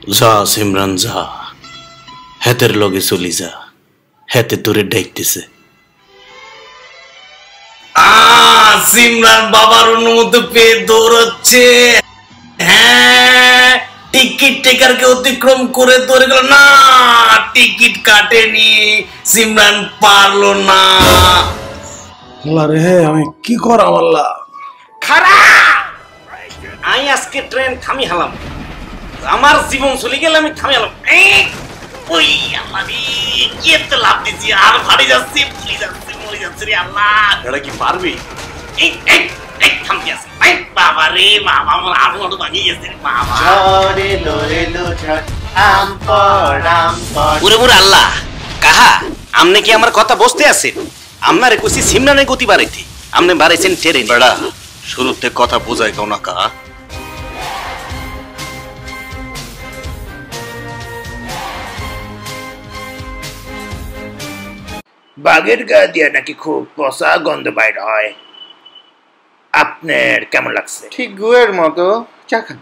যা সিমরান যা, হেতের লগে চলি যা, হেতে তোরে ডাকতেছে। সিমরান বাবার অনুমতি পেয়ে দৌড়চ্ছে। হ্যাঁ, টিকিট টেকারকে অতিক্রম করে দৌড়ে গেল। না, টিকিট কাটেনি, সিমরান পারলো না। আল্লাহ রে, আমি কি করাম আল্লাহ। খারাপ, আমি আজকে ট্রেন থামি হালাম, আমার জীবন চলে গেলে আমি থামি হালাম। ওই আল্লাহ রে, কি এত লাভ দিছি, আর ভারী যাচ্ছে, পুরি যাচ্ছে, মরে যাচ্ছে রে আল্লাহ। এটা কি পারবি? বাবা রে বাবা, আমার আরো আরো ভাঙিয়ে গেছে বাবা। ওরে মোর আল্লাহ, কাহা আমনে কি আমার কথা বুঝতে আছেন? আপনারে কইছি সিমরানের গতি বাড়াইতে, আপনি বাড়াইছেন ট্রেন। বেড়া শুরুতে কথা বোঝাই কও না কাহা। বাঘের গা দিয়ে নাকি খুব পচা গন্ধ বাইর হয়, আপনার কেমন লাগছে? ঠিক গুয়ের মতো। চা খান।